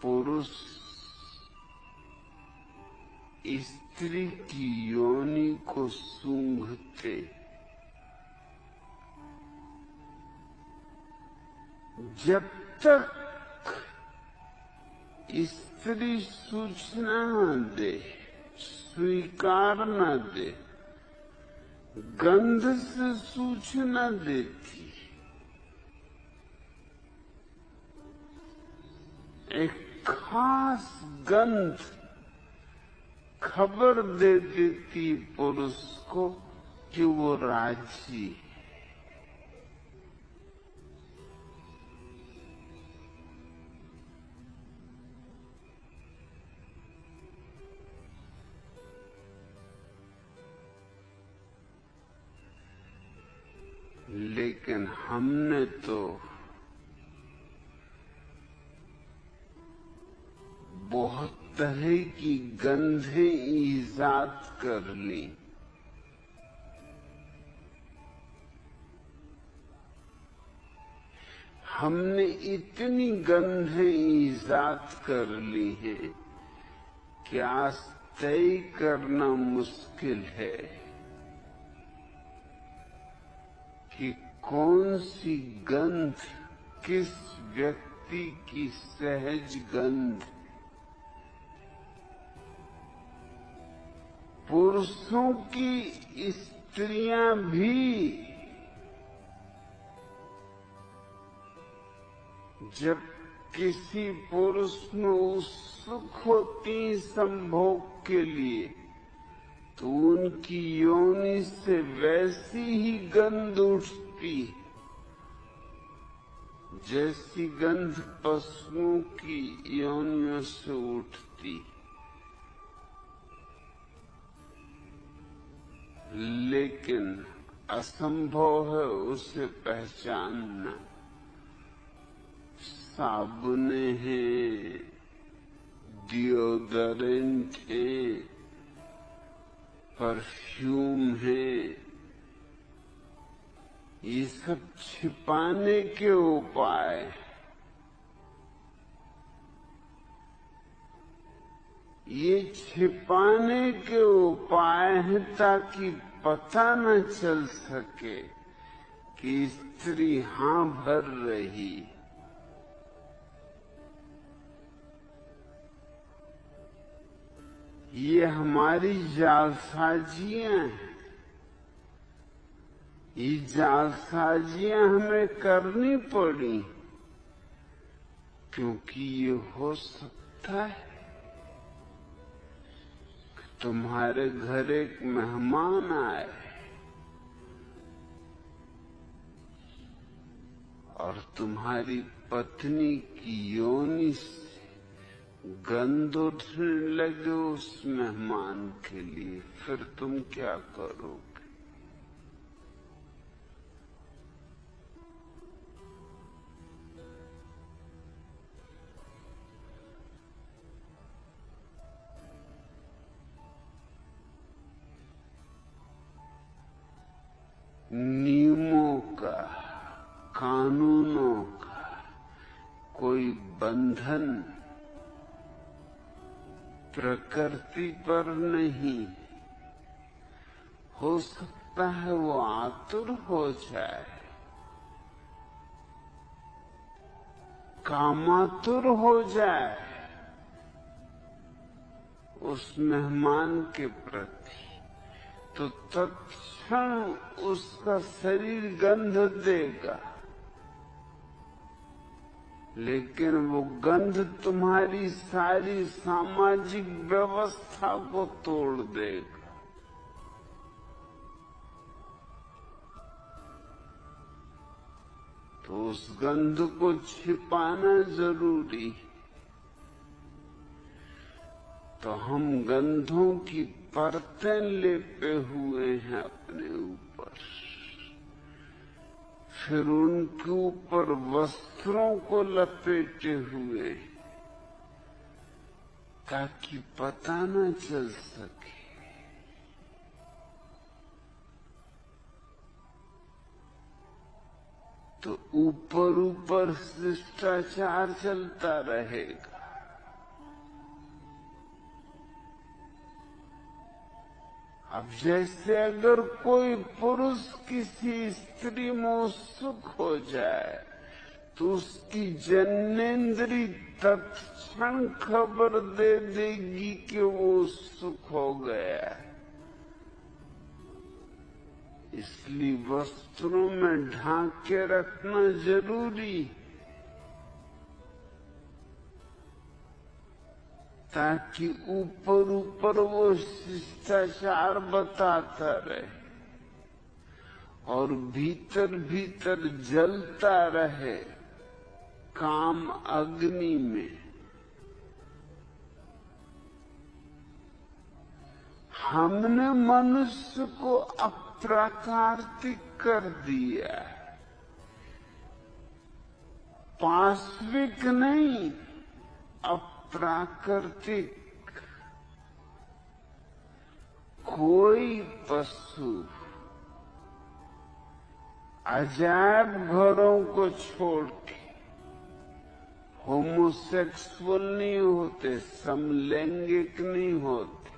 पुरुष स्त्री की योनि को सूंघते, जब तक स्त्री सूचना न दे, स्वीकार न दे, गंध से सूचना देती, एक खास गंध खबर दे देती पुरुष को कि वो राजी है। लेकिन हमने तो बहुत तरह की गंधें ईजाद कर ली। हमने इतनी गंधें ईजाद कर ली हैं कि आज तय करना मुश्किल है कि कौन सी गंध किस व्यक्ति की सहज गंध। पुरुषों की स्त्रियां भी जब किसी पुरुष में उत्सुक होती संभोग के लिए, तो उनकी योनि से वैसी ही गंध उठती जैसी गंध पशुओं की योनियों से उठती। लेकिन असंभव है उसे पहचानना। साबुने हैं, डिओडोरेंट है, परफ्यूम है, ये सब छिपाने के उपाय। ये छिपाने के उपाय हैं ताकि पता न चल सके कि स्त्री हां भर रही। ये हमारी जालसाजियां हैं। ये जालसाजियां हमें करनी पड़ी क्योंकि ये हो सकता है कि तुम्हारे घर एक मेहमान आए और तुम्हारी पत्नी की योनि से गंध उठने लगे उस मेहमान के लिए, फिर तुम क्या करोगे? नियमों का, कानूनों का कोई बंधन प्रकृति पर नहीं। हो सकता है वो आतुर हो जाए, कामातुर हो जाए उस मेहमान के प्रति, तो तत्क्षण उसका शरीर गंध देगा। लेकिन वो गंध तुम्हारी सारी सामाजिक व्यवस्था को तोड़ देगा। तो उस गंध को छिपाना जरूरी है। तो हम गंधों की परतें लेपे हुए हैं अपने ऊपर, फिर उनके ऊपर वस्त्रों को लपेटे हुए ताकि पता न चल सके। तो ऊपर ऊपर शिष्टाचार चलता रहेगा, अब जैसे अगर कोई पुरुष किसी स्त्री में उत्सुक हो जाए तो उसकी जन्नेन्द्री तत्क्षण खबर दे देगी कि वो उत्सुक हो गया। इसलिए वस्त्रों में ढांक के रखना जरूरी, ताकि ऊपर ऊपर वो शिष्टाचार बताता रहे और भीतर भीतर जलता रहे काम अग्नि में। हमने मनुष्य को अप्राकृतिक कर दिया, पाश्विक नहीं अप्राकृतिक। कोई पशु अजायब घरों को छोड़ के होमोसेक्सुअल नहीं होते, समलैंगिक नहीं होते।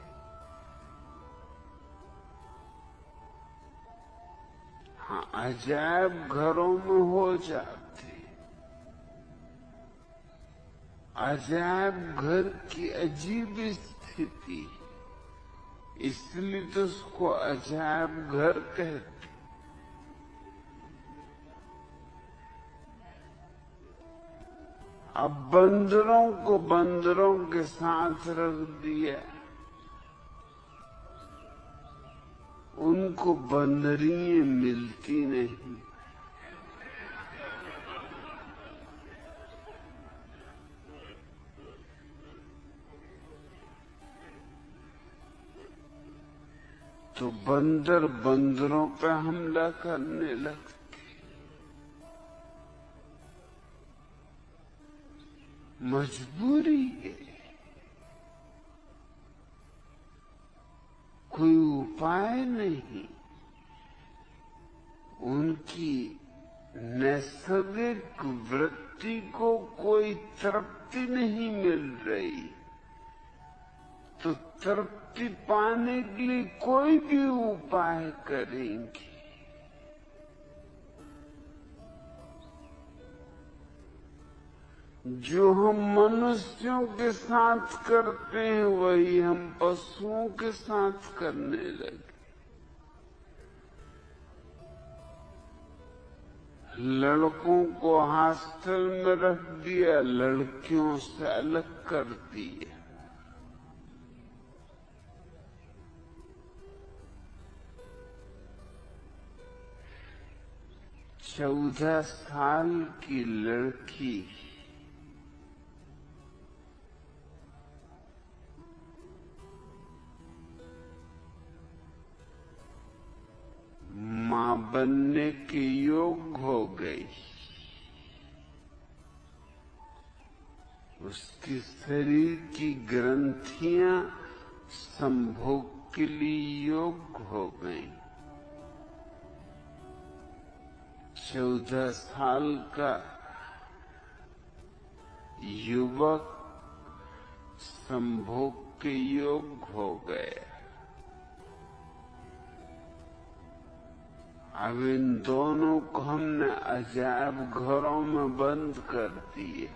हाँ, अजायब घरों में हो जाते। अजायब घर की अजीब स्थिति, इसलिए तो उसको अजायब घर कहते। अब बंदरों को बंदरों के साथ रख दिया, उनको बंदरियां मिलती नहीं। तो बंदर बंदरों पे हमला करने लगते। मजबूरी है, कोई उपाय नहीं। उनकी नैसर्गिक वृत्ति को कोई तृप्ति नहीं मिल रही, तो तृप्ति पाने के लिए कोई भी उपाय करेंगे। जो हम मनुष्यों के साथ करते हैं वही हम पशुओं के साथ करने लगे। लड़कों को हॉस्टल में रख दिया, लड़कियों से अलग कर दिया। चौदह साल की लड़की मां बनने के योग्य हो गई। उसके शरीर की ग्रंथियां संभोग के लिए योग्य हो गई। 14 साल का युवक संभोग के योग्य हो गया। अब इन दोनों को हमने अजायब घरों में बंद कर दिए।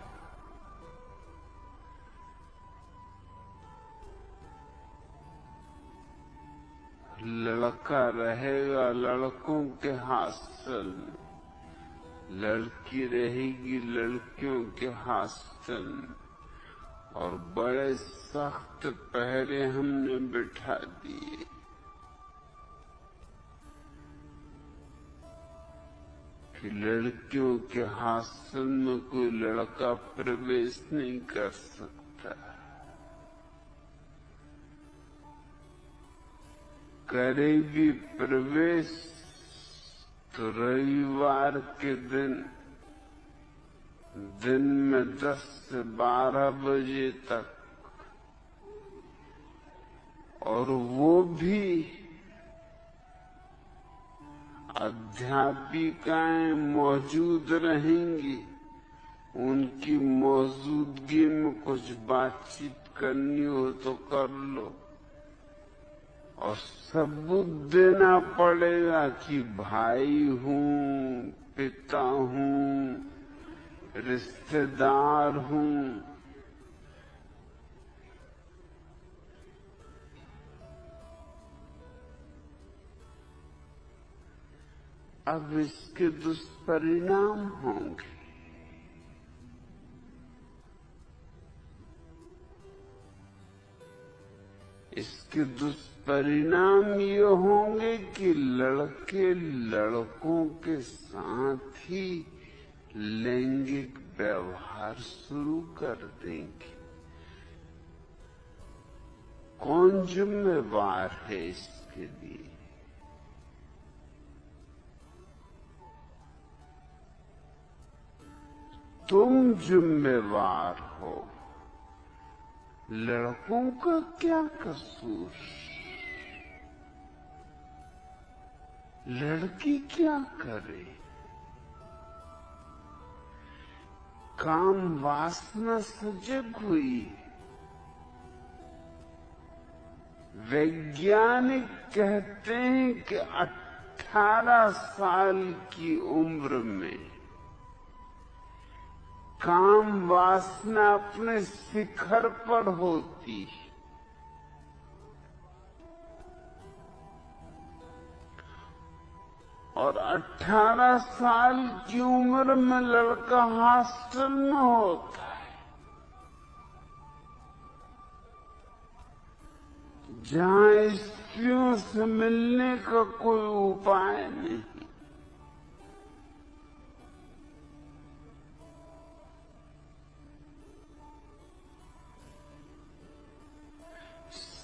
लड़का रहेगा लड़कों के हॉस्टल में, लड़की रहेगी लड़कियों के हॉस्टल में, और बड़े सख्त पहरे हमने बिठा दिए। कि लड़कियों के हॉस्टल में कोई लड़का प्रवेश नहीं कर सकता। करे भी प्रवेश तो रविवार के दिन में 10 से 12 बजे तक, और वो भी अध्यापिकाएं मौजूद रहेंगी। उनकी मौजूदगी में कुछ बातचीत करनी हो तो कर लो। और सबूत देना पड़ेगा कि भाई हूँ, पिता हूँ, रिश्तेदार हूँ। अब इसके दुष्परिणाम होंगे। इसके दुष्परिणाम ये होंगे कि लड़के लड़कों के साथ ही लैंगिक व्यवहार शुरू कर देंगे। कौन जिम्मेवार है इसके लिए? तुम जिम्मेवार हो। लड़कों का क्या कसूर? लड़की क्या करे? काम वासना सजग हुई। वैज्ञानिक कहते हैं कि 18 साल की उम्र में काम वासना अपने शिखर पर होती है। और 18 साल की उम्र में लड़का हॉस्टल में होता है, जहां स्त्रियों से मिलने का कोई उपाय नहीं।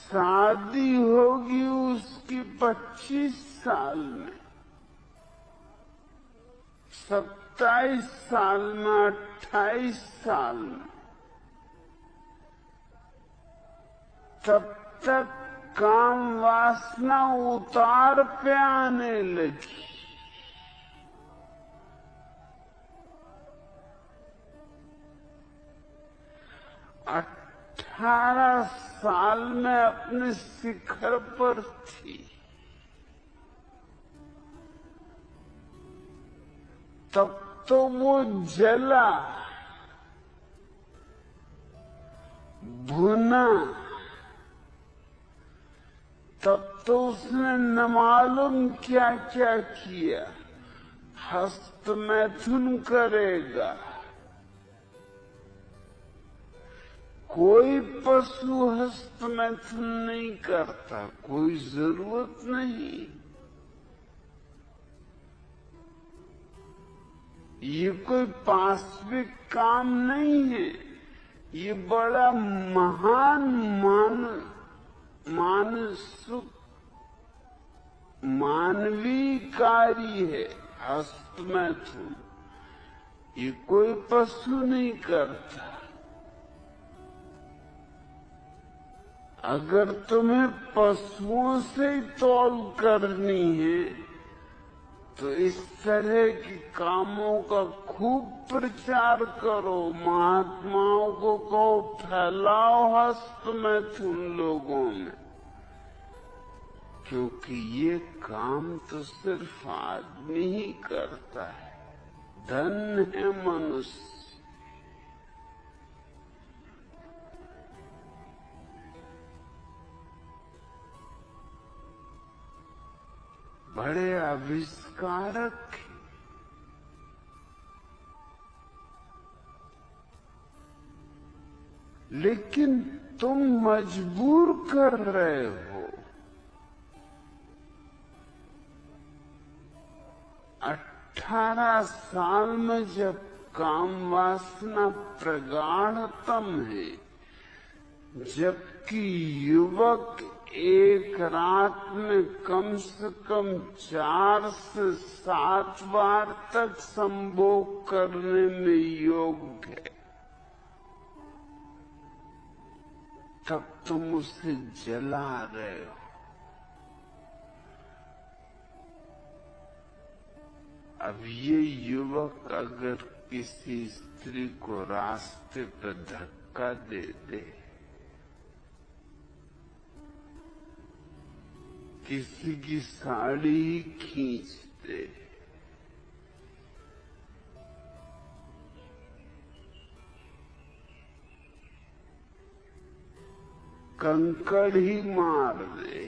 शादी होगी उसकी 25 साल में, 27 साल में, 28 साल में। तब तक काम वासना उतार पे आने लगी। अ 18 साल में अपने शिखर पर थी, तब तो वो जला, भुना, तब तो उसने न मालूम क्या क्या किया। हस्तमैथुन करेगा। कोई पशु हस्तमैथुन नहीं करता, कोई जरूरत नहीं। ये कोई पाश्विक काम नहीं है, ये बड़ा महान मानवीय कार्य है हस्तमैथुन। ये कोई पशु नहीं करता। अगर तुम्हें पशुओं से ही तौल करनी है तो इस तरह के कामों का खूब प्रचार करो। महात्माओं को कहो फैलाओ हस्तमैथुन लोगों में, क्योंकि ये काम तो सिर्फ आदमी ही करता है। धन्य है मनुष्य। बड़े आविष्कारक हैं। लेकिन तुम मजबूर कर रहे हो। 18 साल में जब काम वासना प्रगाढ़तम है, जबकि युवक एक रात में कम से कम 4 से 7 बार तक संभोग करने में योग्य है, तब तुम उसे जला रहे हो। अब ये युवक अगर किसी स्त्री को रास्ते पर धक्का दे दे किसी की साड़ी ही खींचते, कंकड़ ही मार दे,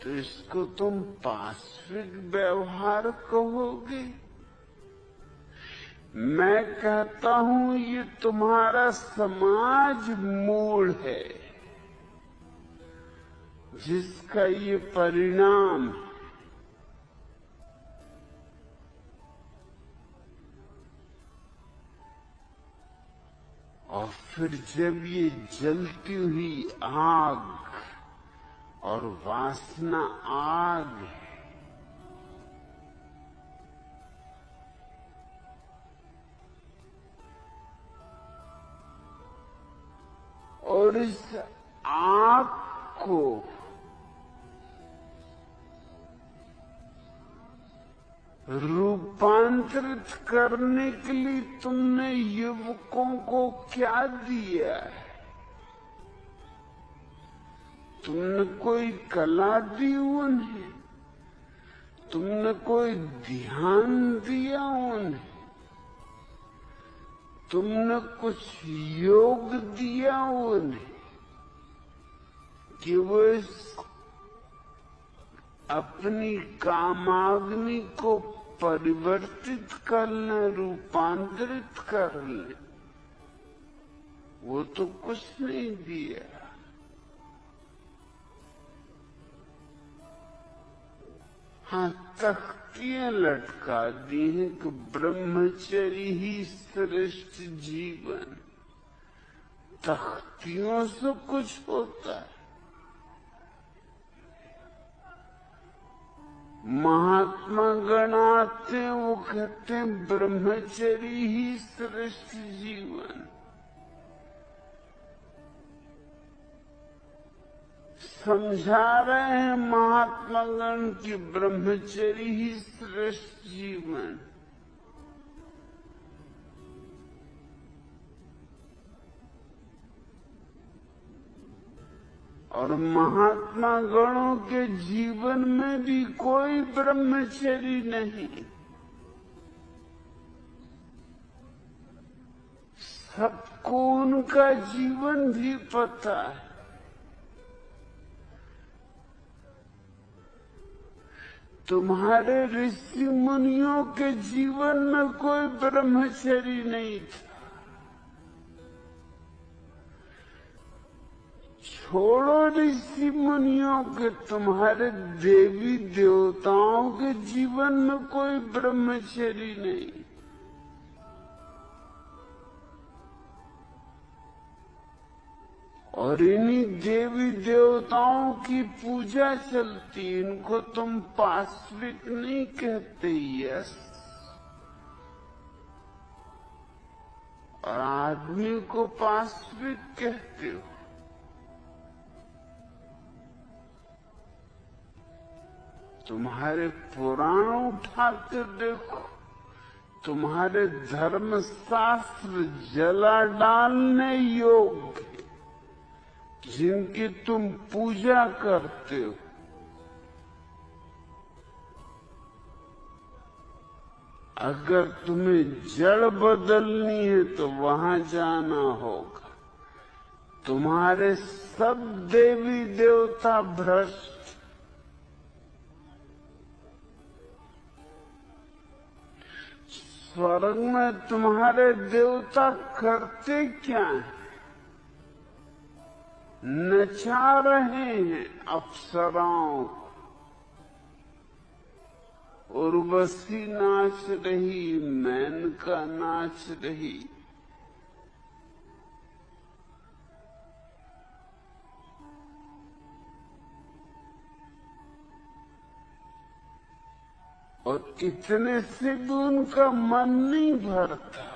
तो इसको तुम पाशविक व्यवहार कहोगे? मैं कहता हूं ये तुम्हारा समाज मूड है, जिसका ये परिणाम है। और फिर जब ये जलती हुई आग, और वासना आग है, और इस आग को रूपांतरित करने के लिए तुमने युवकों को क्या दिया है? तुमने कोई कला दी उन्हें? तुमने कोई ध्यान दिया उन्हें? तुमने कुछ योग दिया उन्हें कि वो इस अपनी कामाग्नि को परिवर्तित कर लें, रूपांतरित कर लें? वो तो कुछ नहीं दिया। हाँ, तख्तियां लटका दी हैं कि ब्रह्मचर्य ही श्रेष्ठ जीवन। तख्तियों से कुछ होता है? महात्मा गण आते हैं, वो कहते हैं ब्रह्मचर्य ही श्रेष्ठ जीवन। समझा रहे हैं महात्मा गण की ब्रह्मचर्य ही श्रेष्ठ जीवन। और महात्मा गणों के जीवन में भी कोई ब्रह्मचर्य नहीं। सबको उनका जीवन भी पता है। तुम्हारे ऋषि मुनियों के जीवन में कोई ब्रह्मचर्य नहीं था। छोड़ो ऋषि मुनियों के, तुम्हारे देवी देवताओं के जीवन में कोई ब्रह्मचर्य नहीं। और इन्हीं देवी देवताओं की पूजा चलती, इनको तुम पाशविक नहीं कहते। यस, और आदमी को पाशविक कहते हो। तुम्हारे पुराण उठा कर देखो, तुम्हारे धर्मशास्त्र जला डालने योग्य, जिनकी तुम पूजा करते हो। अगर तुम्हें जड़ बदलनी है तो वहां जाना होगा। तुम्हारे सब देवी देवता भ्रष्ट। स्वर्ग में तुम्हारे देवता करते क्या है? नचा रहे हैं अप्सराओं। उर्वशी नाच रही, मेनका नाच रही। और इतने से भी उनका मन नहीं भरता।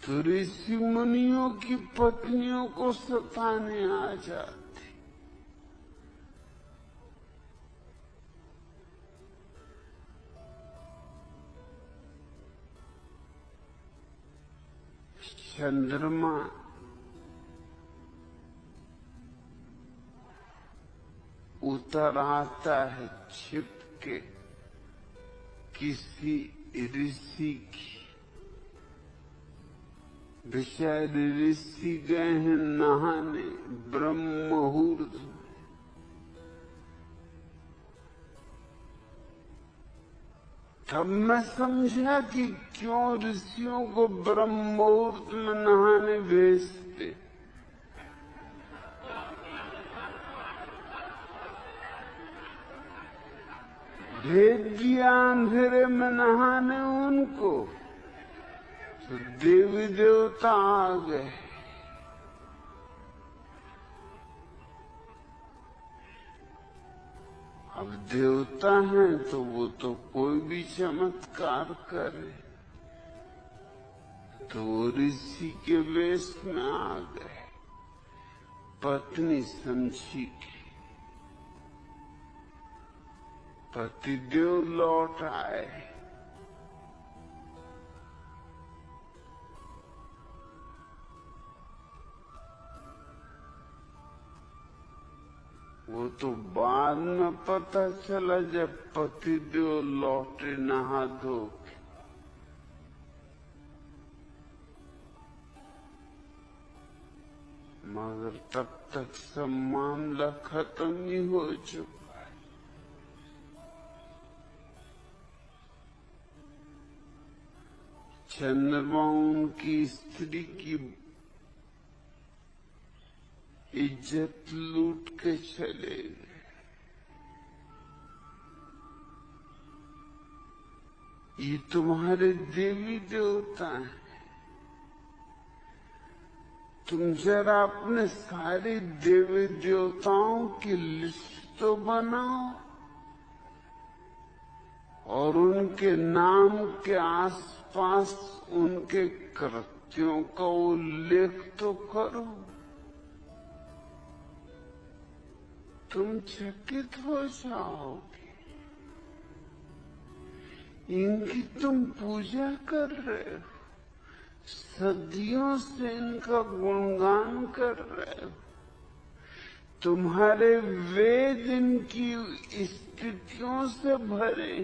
तो ऋषि मुनियों की पत्नियों को सताने आ जाते। चंद्रमा उतर आता है छिप के किसी ऋषि की। बेचारे ऋषि गए हैं नहाने ब्रह्म मुहूर्त में। तब मैं समझा कि क्यों ऋषियों को ब्रह्म मुहूर्त में नहाने भेजते। भेज दिया अंधेरे में नहाने उनको, तो देवी देवता आ गए। अब देवता हैं तो वो तो कोई भी चमत्कार करे, तो वो ऋषि के वेश में आ गए। पत्नी समझी कि पतिदेव लौट आए। वो तो बाद में पता चला जब पतिदेव लौटे नहा धो के। मगर तब तक सब मामला खत्म ही हो चुका। चंद्रमा उनकी स्त्री की इज्जत लूट के चले गए। ये तुम्हारे देवी देवता हैं। तुम जरा अपने सारे देवी देवताओं की लिस्ट तो बनाओ और उनके नाम के आसपास उनके कृत्यों का उल्लेख तो करो। तुम चकित हो जाओगे। इनकी तुम पूजा कर रहे हो, सदियों से इनका गुणगान कर रहे हो। तुम्हारे वेद इनकी स्थितियों से भरे।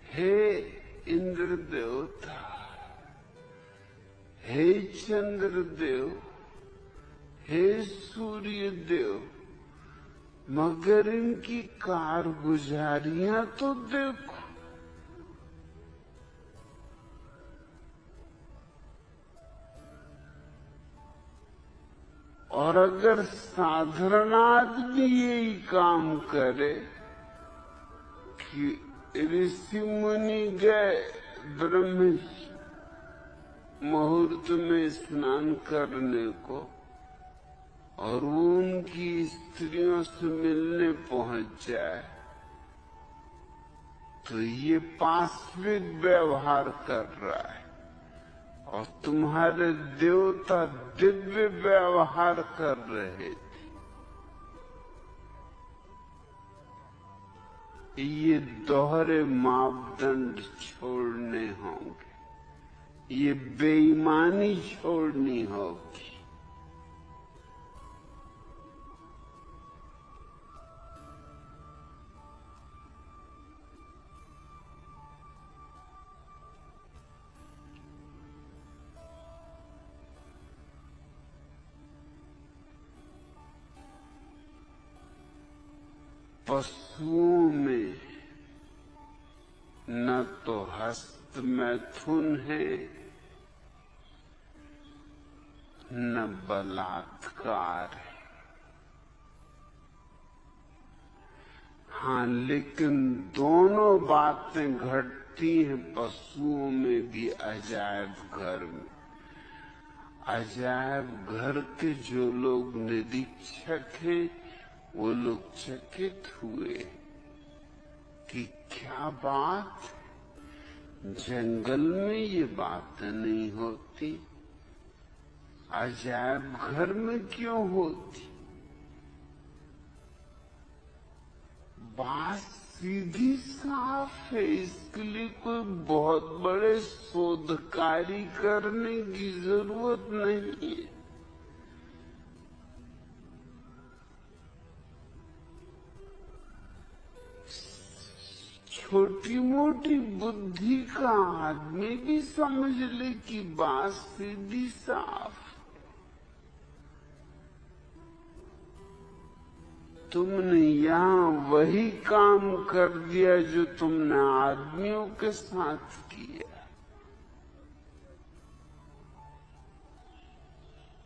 हे इंद्र देवता, हे चंद्र देव, हे सूर्य देव, मगर इनकी कारगुजारियां तो देखो। और अगर साधारण आदमी यही काम करे कि ऋषि मुनि गए ब्रह्म मुहूर्त में स्नान करने को और उनकी स्त्रियों से मिलने पहुंच जाए, तो ये पाशविक व्यवहार कर रहा है। और तुम्हारे देवता दिव्य व्यवहार कर रहे थे। ये दोहरे मापदंड छोड़ने होंगे, ये बेईमानी छोड़नी होगी। पशुओं में न तो हस्त मैथुन है न बलात्कार है। हाँ, लेकिन दोनों बातें घटती हैं पशुओं में भी अजायब घर में। अजायब घर के जो लोग निरीक्षक हैं वो लोग चकित हुए कि क्या बात, जंगल में ये बात नहीं होती, अजायब घर में क्यों होती। बात सीधी साफ है, इसके लिए कोई बहुत बड़े शोध कार्य करने की जरूरत नहीं है। छोटी मोटी बुद्धि का आदमी भी समझ ले कि बात सीधी साफ। तुमने यहाँ वही काम कर दिया जो तुमने आदमियों के साथ किया।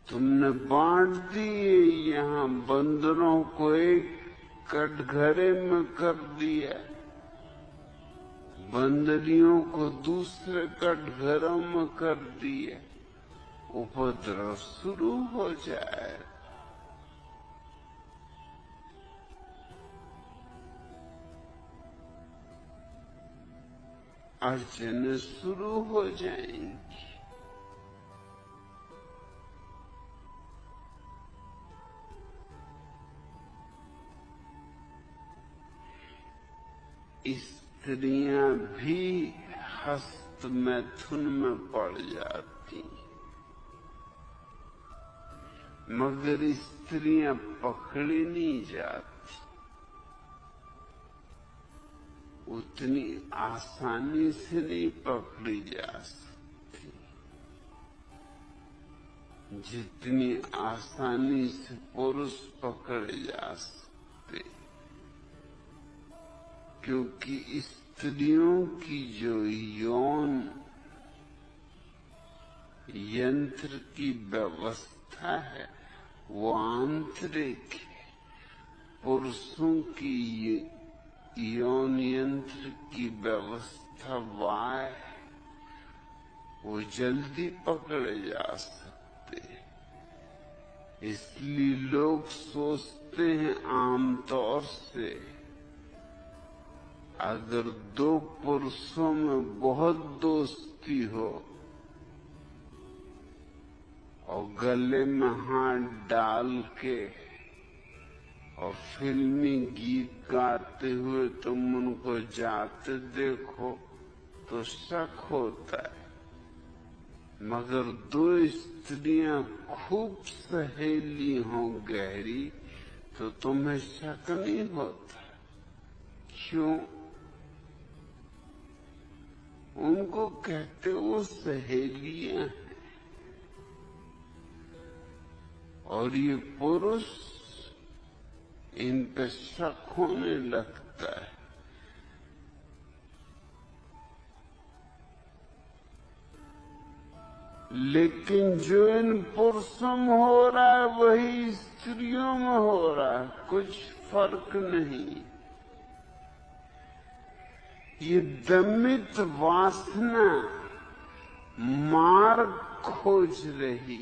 तुमने बांट दिए, यहाँ बंदरों को एक कटघरे में कर दिया, बंदरियों को दूसरे कटघरों में कर दिया। उपद्रव शुरू हो जाए, अड़चने शुरू हो जाएंगी। स्त्रियां भी हस्त मैथुन में पड़ जाती, मगर स्त्रियां पकड़ी नहीं जाती, उतनी आसानी से नहीं पकड़ी जा सकती जितनी आसानी से पुरुष पकड़े जा सकते। क्योंकि स्त्रियों की जो यौन यंत्र की व्यवस्था है वो आंतरिक है, पुरुषों की यौन यंत्र की व्यवस्था बाह्य है, वो जल्दी पकड़े जा सकते हैं। इसलिए लोग सोचते हैं आमतौर से अगर दो पुरुषों में बहुत दोस्ती हो और गले में हाथ डाल के और फिल्मी गीत गाते हुए तुम उनको जाते देखो तो शक होता है, मगर दो स्त्रियां खूब सहेली हों गहरी तो तुम्हें शक नहीं होता। क्यों? उनको कहते वो सहेलियां हैं, और ये पुरुष इन पे शक होने लगता है। लेकिन जो इन पुरुषों में हो रहा है वही स्त्रियों में हो रहा है, कुछ फर्क नहीं। ये दमित वासना मार्ग खोज रही,